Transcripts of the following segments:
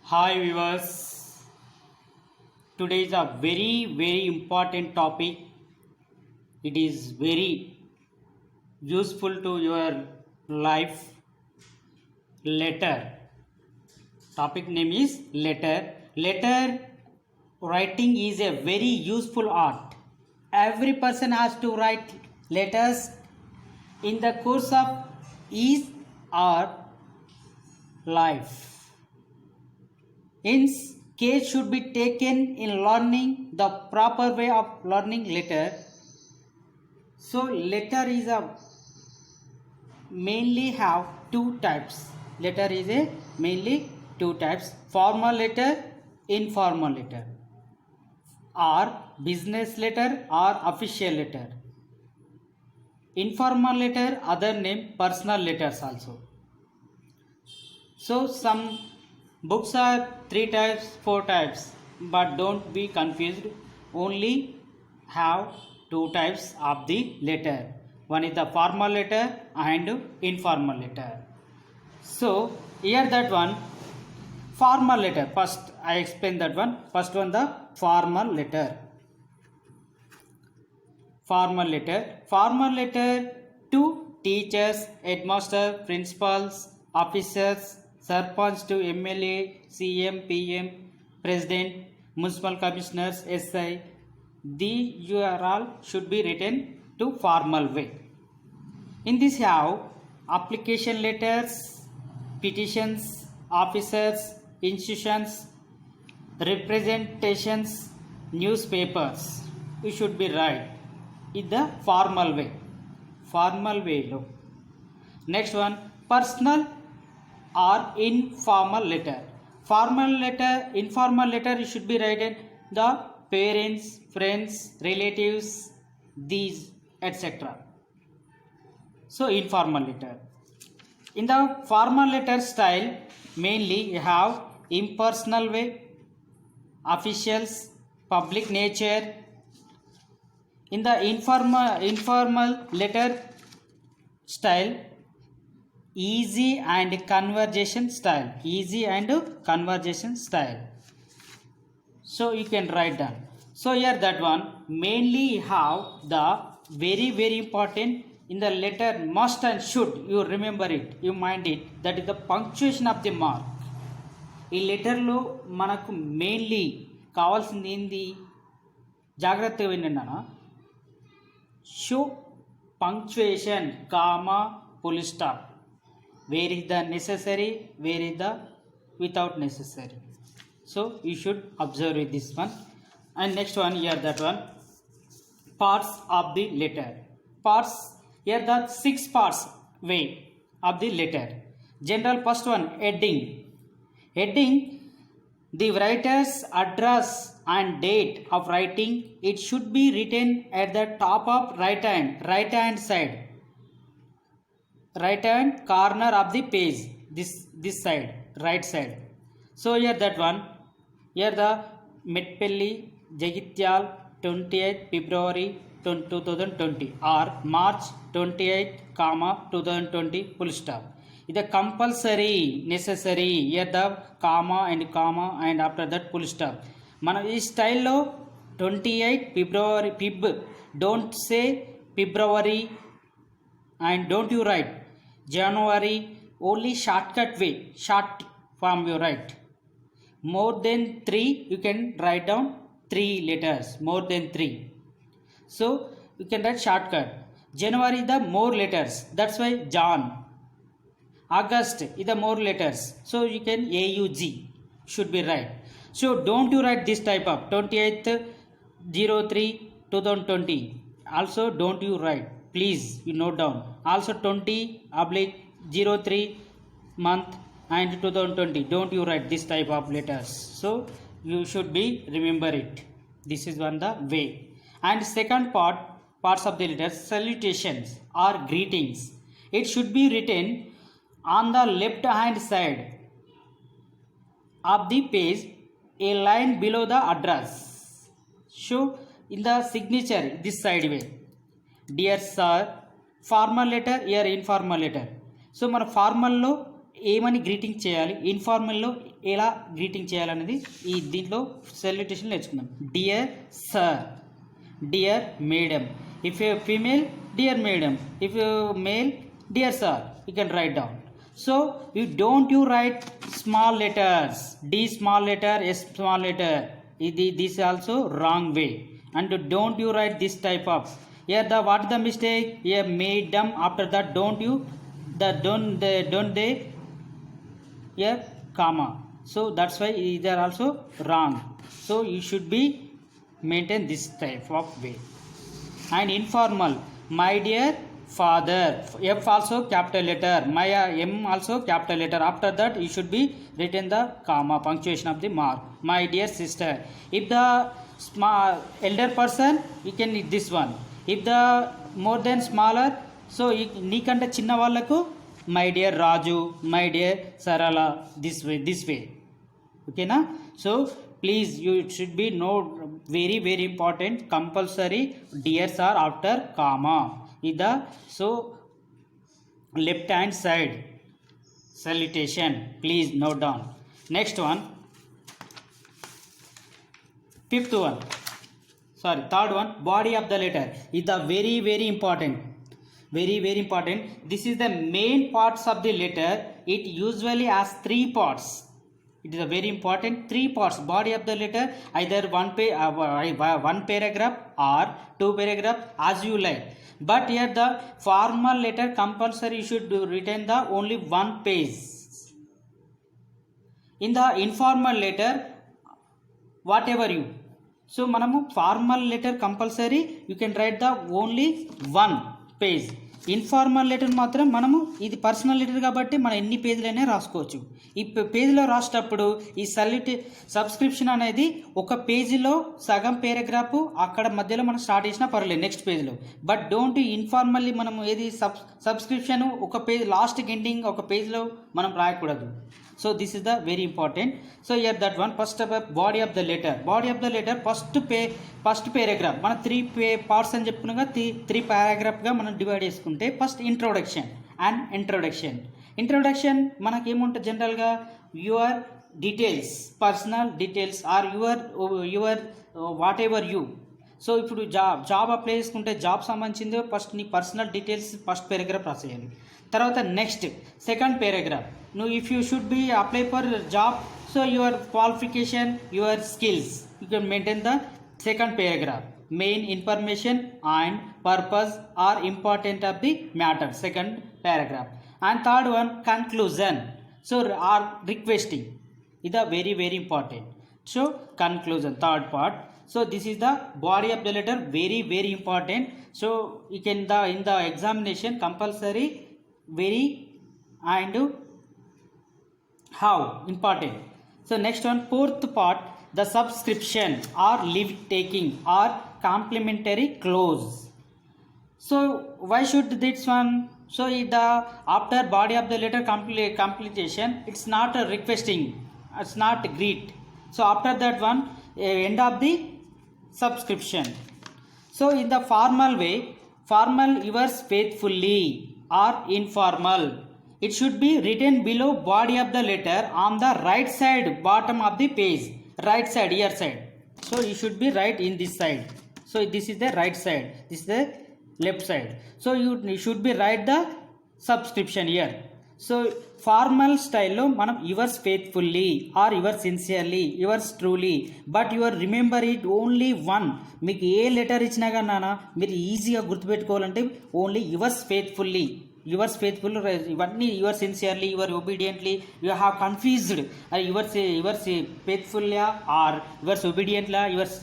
Hi viewers, today is a very important topic. It is very useful to your life. Letter. Topic name is letter. Letter writing is a very useful art. Every person has to write letters in the course of his or life. Hence, care should be taken in learning the proper way of learning letter. So, letter is a mainly have two types. Letter is a mainly two types: formal letter, informal letter, or business letter or official letter. Informal letter, other name personal letters also. So some books are three types, four types, but don't be confused. Only have two types of the letter. One is the formal letter and informal letter. So here that one formal letter. First I explain that one. First one the formal letter. Formal letter. Formal letter to teachers, headmaster, principals, officers, sarpanch to MLA, CM, PM, president, municipal commissioners, SI. The URL should be written to formal way. In this have application letters, petitions, officers, institutions, representations, newspapers. You should be right in the formal way. Formal way. Look. Next one, personal or informal letter. Formal letter, informal letter, you should be written the parents, friends, relatives, these, etc. So informal letter. In the formal letter style, mainly you have impersonal way, officials, public nature. In the informal letter style, easy and conversation style. Easy and conversation style. So you can write down. So here that one mainly have the very important in the letter must and should you remember it, you mind it, that is the punctuation of the mark. ఈ లెటర్లో మనకు mainly కావాల్సింది ఏంది, జాగ్రత్తగా వినండి అన్న. Show punctuation, comma, full stop. Where is the necessary, where is the without necessary. So you should observe with this one. And next one here that one parts of the letter. Parts here the 6 parts way of the letter. General first one heading. Heading, the writer's address and date of writing. It should be written at the top of right hand side, right hand corner of the page, this side, right side. So here that one, here the Medpelli, Jagityal, 28th February 2020 or March 28, 2020 full stop. Is a compulsory, necessary. Here the comma and after that full stop. మన ఈ స్టైల్లో 28 February Feb, don't say February and don't you write January. Only shortcut way, short form you write. More than 3 you can write down 3 letters, more than 3. So you can write shortcut. January is the more letters, that's why Jan. August is the more letters, so you can AUG should be right. So don't you write this type of 28th 03 2020. Also don't you write, please you note down. Also 20/03 month and 2020, don't you write this type of letters. So you should be remember it. This is one the way. And second parts of the letters, salutations or greetings. It should be written on the left hand side of the page, a line below the address. So in the signature this side way, dear sir. Formal letter, here informal letter. So మన ఫార్మల్లో ఏమని greeting చేయాలి, ఇన్ఫార్మల్లో ఎలా greeting చేయాలనేది ఈ దీంట్లో salutation నేర్చుకుందాం. Dear sir, dear madam. If you female, dear madam. If you male, dear sir. You can write down. So you write small letters, D small letter, S small letter. This also wrong way. And don't you write this type of. Here what is the mistake? Here madam, after that don't they here comma. So that's why they are also wrong. So you should be maintain this type of way. And informal, my dear father, F also capital letter, my M also capital letter. After that you should be written the comma, punctuation of the mark. My dear sister. If the small elder person, you can need this one. If the more than smaller, so నీకంటే చిన్న వాళ్ళకు my dear Raju, my dear Sarala, this way. ఓకేనా? So please you should be no very important, compulsory dears are after comma. Ida so left hand side salutation, please note down. Next one, third one, body of the letter is the very important. This is the main parts of the letter. It usually has 3 parts. It is a very important 3 parts. Body of the letter, either one paragraph or 2 paragraph, as you like. But here the formal letter compulsory should retain the only 1 page. In the informal letter, whatever you. So manamu formal letter compulsory, you can write the only 1 page. Informal letter మాత్రం మనము ఇది personal letter కాబట్టి మనం ఎన్ని పేజీలైనా రాసుకోవచ్చు. ఈ పేజీలో రాసేటప్పుడు ఈ సబ్స్క్రిప్షన్ అనేది ఒక పేజీలో సగం పేరాగ్రాఫ్ అక్కడ మధ్యలో మనం స్టార్ట్ చేసినా పర్లేదు నెక్స్ట్ పేజ్లో. బట్ డోంట్ ఇన్ఫార్మల్లీ మనం ఏది సబ్స్క్రిప్షన్ ఒక పేజ్ లాస్ట్ ఎండింగ్ ఒక పేజ్లో మనం రాయకూడదు. So this is the very important. So here that one, first of all, body of the letter first paragraph మన 3 parts అని చెప్పుకున్నాగా 3 paragraph గా మనం డివైడ్ చేసుకుంటే ఫస్ట్ ఇంట్రొడక్షన్ మనకి ఏముంటుంది జనరల్గా your details, personal details or your whatever you. So ఇప్పుడు job apply చేసుకుంటే జాబ్ సంబంధించింది ఫస్ట్ నీ పర్సనల్ డీటెయిల్స్ ఫస్ట్ పారాగ్రాఫ్ రాసేయాలి. తర్వాత నెక్స్ట్ సెకండ్ పారాగ్రాఫ్ నువ్వు if you should be apply for job, so your qualification, your skills, you can maintain the second paragraph. Main information and purpose are important of the matter, second paragraph. And third one conclusion, so are requesting, ఇది very important. So conclusion, third part. So this is the body of the letter, very important. So you can in the examination compulsory very and how important. So next one, fourth part, the subscription or leave taking or complimentary clause. So why should this one? So the after body of the letter completion, it's not a requesting, it's not greet. So after that one, end of the subscription. So in the formal way, formal yours faithfully or informal, it should be written below body of the letter on the right side bottom of the page, right side, here side. So you should be right in this side. So this is the right side, this is the left side. So you should be write the subscription here. So formal స్టైల్లో మనం yours faithfully or your sincerely, yours truly, but your remember it only 1. మీకు ఏ letter ఇచ్చినా కానీ నాన్న మీరు ఈజీగా గుర్తుపెట్టుకోవాలంటే ఓన్లీ యువర్స్ ఫెయిత్ఫుల్, ఇవన్నీ your sincerely, your obediently. You have confused yours ఫెయిత్ఫుల్లా ఆర్ యువర్స్ ఒబీడియంట్లా, యువర్స్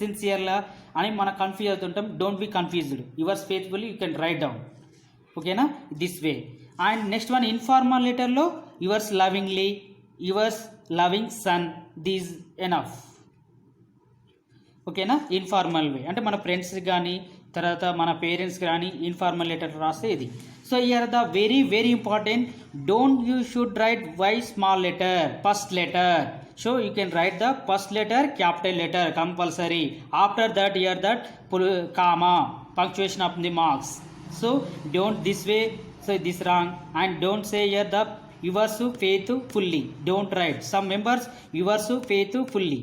సిన్సియర్లా అని మనం కన్ఫ్యూజ్ అవుతుంటాం. Don't be confused, yours faithfully you can write down. ఓకేనా, this way. And next one informal లెటర్లో yours lovingly, yours loving son, these enough. ఓకేనా, informal way అంటే మన ఫ్రెండ్స్కి కానీ తర్వాత మన పేరెంట్స్కి కానీ ఇన్ఫార్మల్ లెటర్ రాస్తే ఇది. So here the very important, don't you should write why small letter, first letter. So you can write the first letter capital letter compulsory. After that here that comma, punctuation of the marks. So don't this way. So So this wrong. And don't say here the yours faithfully. Don't write. Some members yours faithfully.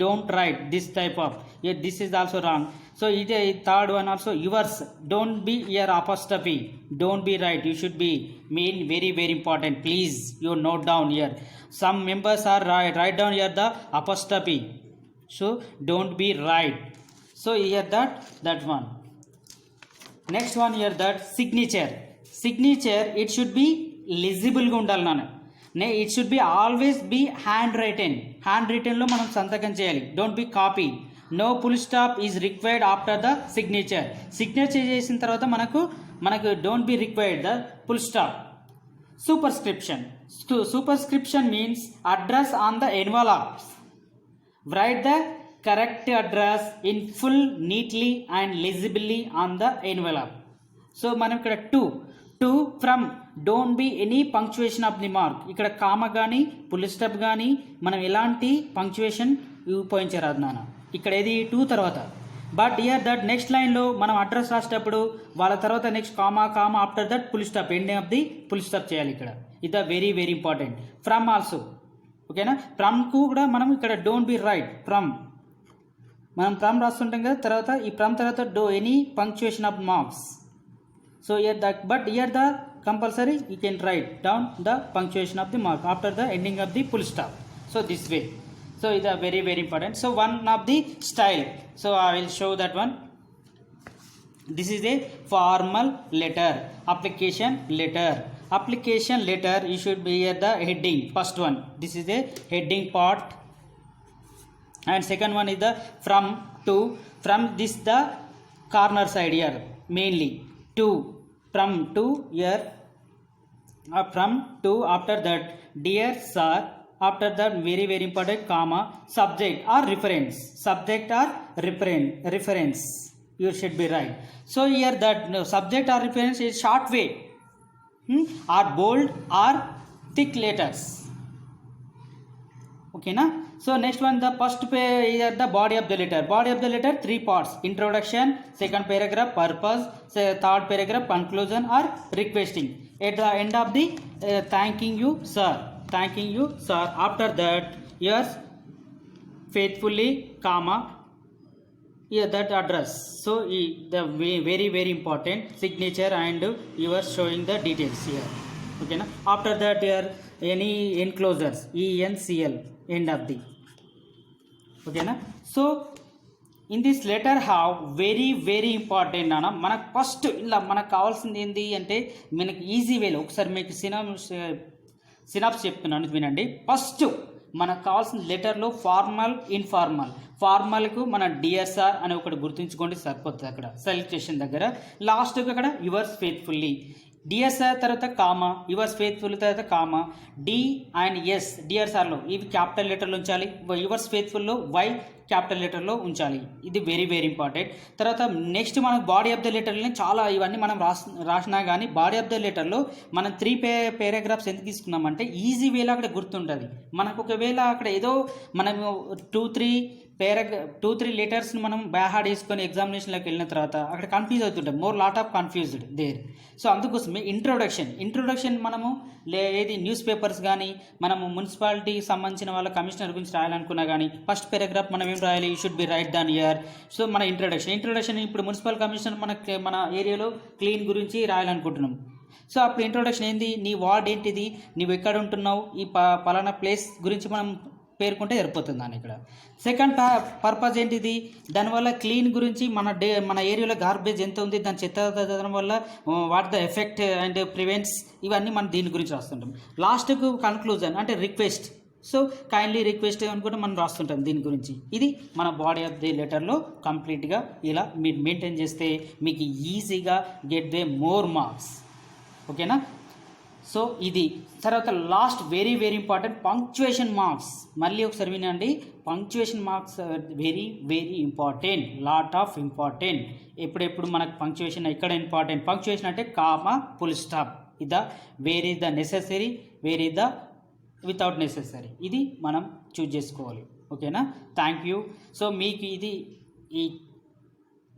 Don't write this type of. Yeah, this is also wrong. So it third one also yours. Don't be here apostrophe. Don't be right. You should be mean very very important. Please you note down here. Some members are write down here the apostrophe. So don't be right. So here that one. Next one here that signature it should be legible గా ఉండాలి నాన్న. It should be always be hand రిటెన్లో మనం సంతకం చేయాలి. Don't be copy. No full stop is required after the signature చేసిన తర్వాత మనకు don't be required the full stop. Superscription means address on the envelopes. write the correct address in full neatly and legibly on the envelope. So మనం ఇక్కడ to from don't be any punctuation of the mark. ఇక్కడ కామ కానీ full stop కానీ మనం ఎలాంటి punctuation ఉపయోగించరాదు నాన్న. ఇక్కడ ఏది టు తర్వాత. బట్ ఇయర్ దట్ నెక్స్ట్ లైన్లో మనం అడ్రస్ రాసేటప్పుడు వాళ్ళ తర్వాత next comma after that full stop ending of the full stop చేయాలి. ఇక్కడ ఇది very very important. From also ఓకేనా. ఫ్రమ్కు కూడా మనం ఇక్కడ డోంట్ బి రైట్ మనం ఫ్రమ్ రాస్తుంటాం కదా, తర్వాత ఈ ఫ్రమ్ తర్వాత any punctuation of marks. So but year the compulsory you can write down the punctuation of the mark after the ending of the full stop. So this way. So ఇది very very important. So one of the style. So I will show that one. This is a formal letter, application letter. You should be here the heading. First one, this is a heading part, and second one is the from this the corner side here mainly from to here, from to after that dear sir, after that very very important comma, subject or reference you should be right. So here that subject or reference is short way, or bold or thick letters. Okay na. So next one, the first page is the body of the letter 3 parts: introduction, second paragraph purpose, third paragraph conclusion or requesting. At the end of the thanking you sir. After that yours faithfully comma, yeah, that address. So the very very important signature and you are showing the details here. Okay na. After that here any enclosures, ENCL, end of the. Okay na. So in this letter have very very important నాన్న. మనకు first ఇలా మనకు కావాల్సింది ఏంటి అంటే మనకి easy వేలో ఒకసారి మీకు సినాప్స్ చెప్తున్నాను వినండి. ఫస్ట్ మనకు కావాల్సిన లెటర్లో ఫార్మల్ ఫార్మల్కు మన డిఎస్ఆర్ అని ఒకటి గుర్తుంచుకోండి సరిపోతుంది. అక్కడ సెలెక్టేషన్ దగ్గర లాస్ట్కి అక్కడ యువర్స్ ఫెయిత్ఫుల్లీ, డిఎస్ఆర్ తర్వాత కామా, యువర్స్ ఫెయిత్ఫుల్ తర్వాత కామా, డి అండ్ ఎస్ డిఎస్ఆర్లో ఇవి క్యాపిటల్ లెటర్లో ఉంచాలి, యువర్స్ ఫెయిత్ఫుల్లో వై క్యాపిటల్ లెటర్లో ఉంచాలి. ఇది వెరీ వెరీ ఇంపార్టెంట్. తర్వాత నెక్స్ట్ మనకు బాడీ ఆఫ్ ద లెటర్ని చాలా ఇవన్నీ మనం రాసినా కానీ బాడీ ఆఫ్ ద లెటర్లో మనం 3 పారాగ్రాఫ్స్ ఎందుకు తీసుకున్నామంటే ఈజీ వేలో అక్కడ గుర్తుంటుంది మనకు. ఒకవేళ అక్కడ ఏదో మనము 2-3 లెటర్స్ని మనం బ్యాహాడ్ వేసుకొని ఎగ్జామినేషన్లోకి వెళ్ళిన తర్వాత అక్కడ కన్ఫ్యూజ్ అవుతుంటాం, lot of confused there. So అందుకోసమే ఇంట్రొడక్షన్ మనము ఏది న్యూస్ పేపర్స్ కానీ మనము మున్సిపాలిటీకి సంబంధించిన వాళ్ళ కమిషనర్ గురించి రాయాలనుకున్నా కానీ ఫస్ట్ పారాగ్రాఫ్ మనం ఏం రాయాలి, you should B right than year. So మన ఇంట్రొడక్షన్ ఇప్పుడు మున్సిపల్ కమిషనర్ మన ఏరియాలో క్లీన్ గురించి రాయాలనుకుంటున్నాం. సో అప్పుడు ఇంట్రొడక్షన్ ఏంది, నీ వార్డ్ ఏంటిది, నువ్వు ఎక్కడ ఉంటున్నావు, ఈ పలానా ప్లేస్ గురించి మనం పేర్కొంటే సరిపోతుంది దాని. ఇక్కడ సెకండ్ పర్పస్ ఏంటిది, దానివల్ల క్లీన్ గురించి మన ఏరియాలో గార్బేజ్ ఎంత ఉంది, దాని చెత్త వల్ల what the effect and prevents, ఇవన్నీ మనం దీని గురించి రాస్తుంటాం. లాస్ట్కు కన్క్లూజన్ అంటే రిక్వెస్ట్. సో కైండ్లీ రిక్వెస్ట్ అనుకుంటే మనం రాస్తుంటాం దీని గురించి. ఇది మన బాడీ ఆఫ్ ది లెటర్లో కంప్లీట్గా ఇలా మీరు మెయింటైన్ చేస్తే మీకు ఈజీగా గెట్ దే మోర్ మార్క్స్. ఓకేనా. సో ఇది తర్వాత last very very important punctuation marks. మళ్ళీ ఒకసారి వినండి, punctuation marks very very important, lot of important. ఎప్పుడెప్పుడు మనకు పంక్చువేషన్ ఎక్కడ ఇంపార్టెంట్, పంక్చువేషన్ అంటే కామా ఫుల్ స్టాప్, ఇదా where is the necessary, where is the without necessary, ఇది మనం చూజ్ చేసుకోవాలి. ఓకేనా. Thank you. సో మీకు ఇది ఈ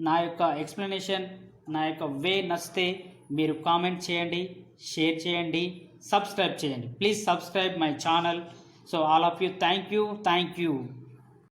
నా యొక్క ఎక్స్ప్లెనేషన్, నా యొక్క వే నచ్చితే మీరు కామెంట్ చేయండి, షేర్ చేయండి, సబ్స్క్రైబ్ చేయండి. Please subscribe my channel. So all of you, thank you.